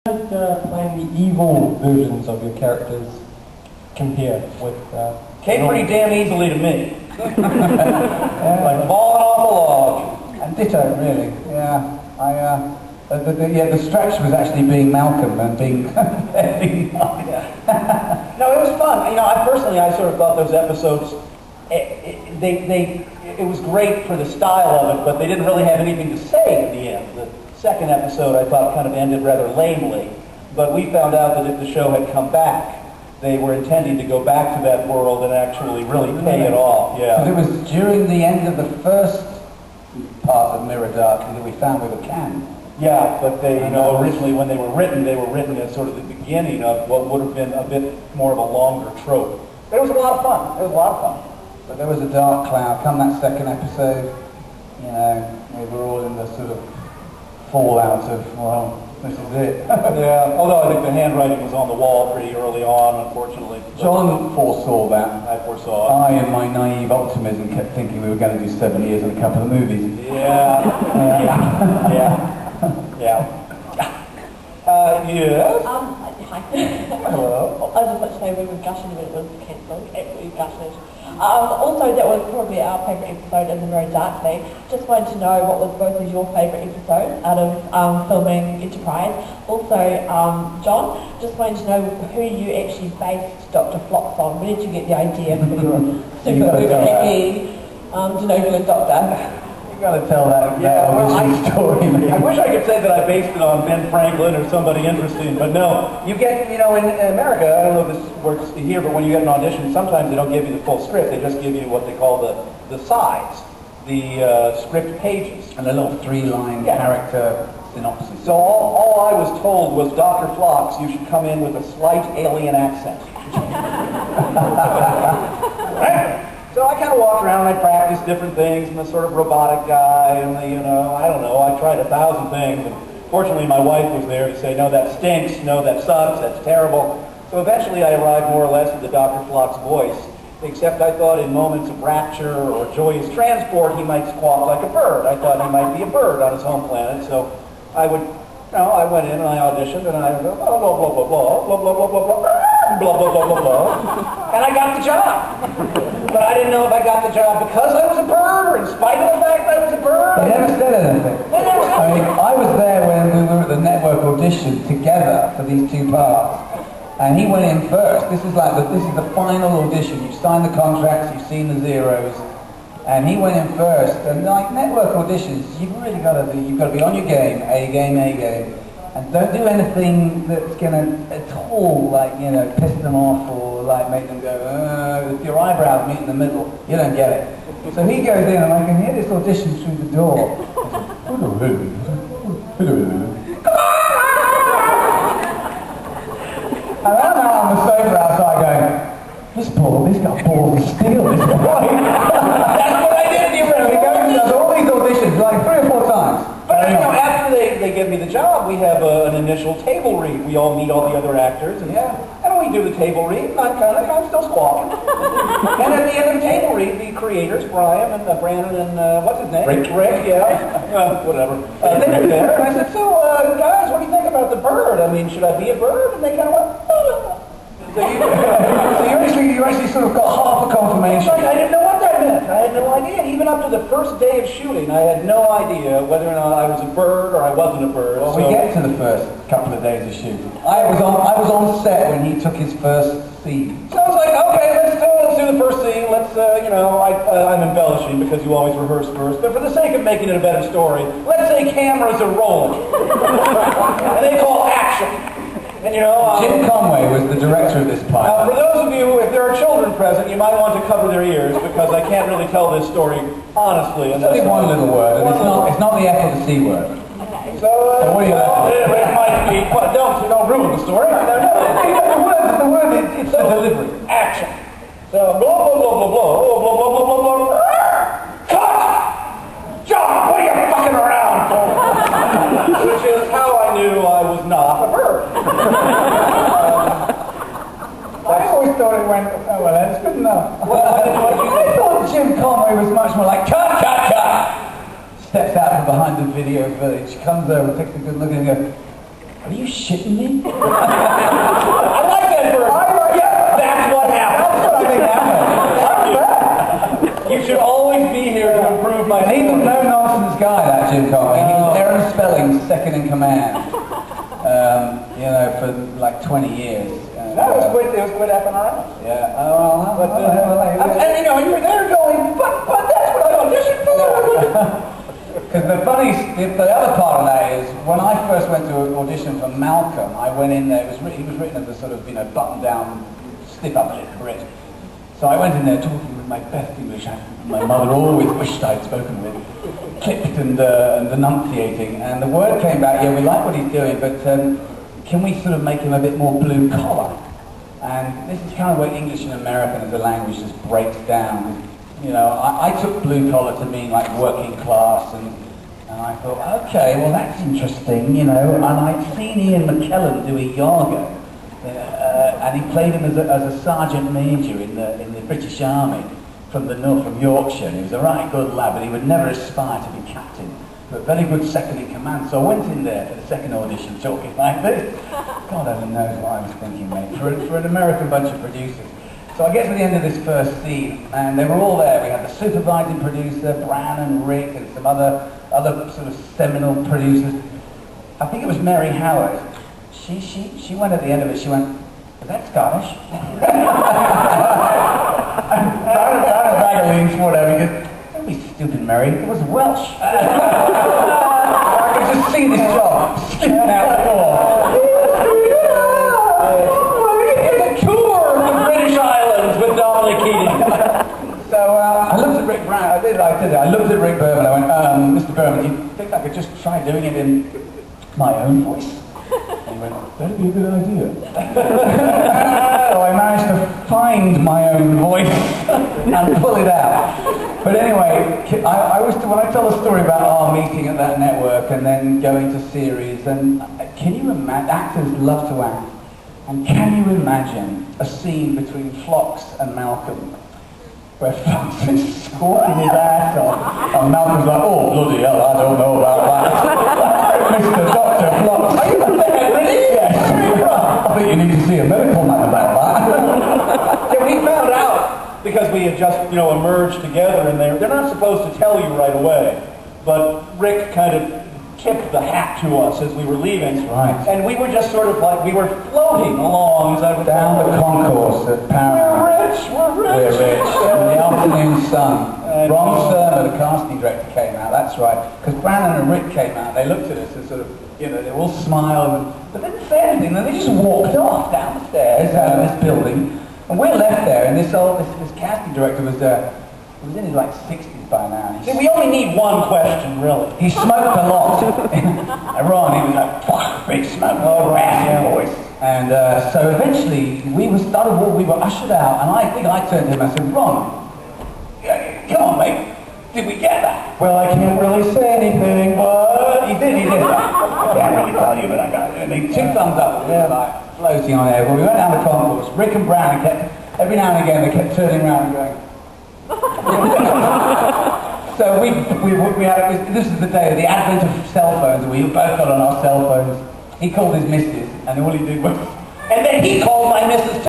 Playing the evil versions of your characters compare with... Came pretty damn easily to me. Like falling off a log. And ditto, really. Yeah, the stretch was actually being Malcolm and being... No, it was fun. You know, I sort of thought those episodes, it was great for the style of it, but they didn't really have anything to say at the end. The second episode, I thought, kind of ended rather lamely, but we found out that if the show had come back, they were intending to go back to that world and actually really pay it off. Yeah. But it was during the end of the first part of Mirror Dark that we found we were canned. Yeah, but they, originally when they were written as sort of the beginning of what would have been a bit more of a longer trope. But it was a lot of fun. It was a lot of fun. But there was a dark cloud. Come that second episode, we were all in the sort of fallout of, well, this is it. Yeah, although I think the handwriting was on the wall pretty early on, unfortunately. John foresaw that. I foresaw it. I, in my naive optimism, kept thinking we were going to do 7 years and a couple of movies. Yeah. Yeah. Yes? Hi. Hello. I just want to say we were gushing when it was cancelled. Absolutely gushing. Also, that was probably our favourite episode in the Very Darkly. Just wanted to know what was both of your favourite episodes out of filming Enterprise. Also, John, just wanted to know who you actually based Dr. Phlox on. Where did you get the idea for your super happy to know you're a doctor? You got to tell that story. I wish I could say that I based it on Ben Franklin or somebody interesting, but no. You get, in America, I don't know if this works here, but when you get an audition, sometimes they don't give you the full script. They just give you what they call the sides, the script pages. And a little 3-line character synopsis. So all I was told was, Dr. Phlox, you should come in with a slight alien accent. Right? So I kind of walked around and I practiced different things. I'm a sort of robotic guy, and I don't know, I tried 1,000 things. And fortunately, my wife was there to say, no, that stinks, no, that sucks, that's terrible. So eventually I arrived more or less at the Dr. Phlox voice, except I thought in moments of rapture or joyous transport, he might squawk like a bird. I thought he might be a bird on his home planet, so I went in and I auditioned, and I blah, blah, blah, blah, blah, blah, blah, blah, blah, blah, blah, blah, blah, blah, blah, and I got the job. But I didn't know if I got the job because I was a bird, or in spite of the fact that I was a bird. They never said anything. I was there when we were at the network audition together for these 2 parts, and he went in first. This is the final audition. You've signed the contracts, you've seen the zeros, and he went in first. And like network auditions, you've got to be on your game, A game. And don't do anything that's going to at all, piss them off or make them go, if your eyebrows meet in the middle, you don't get it. So he goes in and I can hear this audition through the door. And I'm out on the sofa outside going, he's got balls of steel, this boy. That's what I did, you know. He goes and does all these auditions, 3 or 4 times. But after they give me the job, we have an initial table read. We all meet all the other actors, and we do the table read, and I'm still squawking. And at the end of the table read, the creators, Brian and Brandon and what's his name? Rick, yeah. Whatever. They were there, and I said, so guys, what do you think about the bird? I mean, should I be a bird? And they kind of went, So you actually sort of got half a confirmation. I didn't know what that meant. I had no idea. Even up to the first day of shooting, I had no idea whether or not I was a bird or I wasn't a bird. Well, we get to the first couple of days of shooting. I was on set when he took his first scene. So I was like, okay, let's do the first scene. Let's, I'm embellishing because you always rehearse first. But for the sake of making it a better story, let's say cameras are rolling. And they call action. And Jim Conway was the director of this part. Now, for those of you, if there are children present, you might want to cover their ears because I can't really tell this story honestly. It's only one little word, and it's not the F or the C word. Okay. So what do you it might be, but don't ruin the story. The word, it's the delivery. Action. So, blah, blah, blah, blah, blah, blah, blah, blah, blah, blah. Cut! John, what are you fucking around for? Which is how I knew I was not a bird. I always thought it went, oh well, that's good enough. I thought Jim Conway was much more like, cut! Steps out from behind the video village, comes over, takes a good look and goes, Are you shitting me? I like that version. Yeah, that's what happened. That's what I think happened. You should always be here to improve my He's a story. no-nonsense guy, that Jim Conway. He was Aaron Spelling's second in command, for like 20 years. No, it was quit effing around. Yeah. But, and you know, you were there going, but that's what I auditioned for. Because the other part of that is, when I first went to an audition for Malcolm, I went in there, he was written as a sort of, button-down, stiff-upper-lip Brit. So I went in there talking with my best English accent. My mother always wished I'd spoken with, clipped and enunciating, and the word came back, yeah, we like what he's doing, but can we sort of make him a bit more blue-collar? And this is kind of where English and American as a language just breaks down. I took blue-collar to mean like working class, and I thought, okay, well that's interesting, and I'd seen Ian McKellen do Iago, and he played him as a sergeant major in the British Army from the north, from Yorkshire. And he was a right good lad, but he would never aspire to be captain, but very good second in command. So I went in there for the second audition talking like this. God only knows what I was thinking, mate, for an American bunch of producers. So I get to the end of this first scene, and they were all there. We had the supervising producer, Bran and Rick, and some other sort of seminal producers. I think it was Mary Howard. She went at the end of it, she went, "Is that Scottish?" And Bran leans forward over and goes, "Don't be stupid, Mary, it was Welsh." I could just see this job skipping out the door. So I looked at Rick Brown, I looked at Rick Berman, I went, Mr. Berman, do you think I could just try doing it in my own voice? And he went, that'd be a good idea. So I managed to find my own voice and pull it out. But anyway, when I tell a story about our meeting at that network and then going to series, and can you imagine, actors love to act, and can you imagine a scene between Phlox and Malcolm, where Phlox is squatting his ass off, and Malcolm's like, "Oh, bloody hell, I don't know about that." Mr. Dr. Phlox, are you there, really? Yes. I think you need to see a medical man about that. Yeah, we found out, because we had just, emerged together, and they're not supposed to tell you right away, but Rick kind of tipped the hat to us as we were leaving. That's right. And we were just sort of like, we were floating along, as I would Down the concourse at Paramount. We're rich. We're rich. In the afternoon sun. Ron Sermer, the casting director, came out, that's right. Because Brandon and Rick came out, they looked at us and sort of, they all smiled, but they didn't say anything, and they just walked off down the stairs out of this building. And we're left there, and this casting director was in his 60s by now. See, we only need one question, really. He smoked a lot. Ron, he was like, big smoke, raspy voice. And so eventually, we were ushered out, and I think I turned to him and I said, "Ron, come on, mate, did we get that?" Well, I can't really say anything, but He did. I can't really tell you, but I got it. And he two thumbs up, floating on air. Well, we went down the concourse. Rick and Brown kept, every now and again, they kept turning around and going. So this is the day of the advent of cell phones, and we both got on our cell phones. He called his missus, and all he did was, and then he called my missus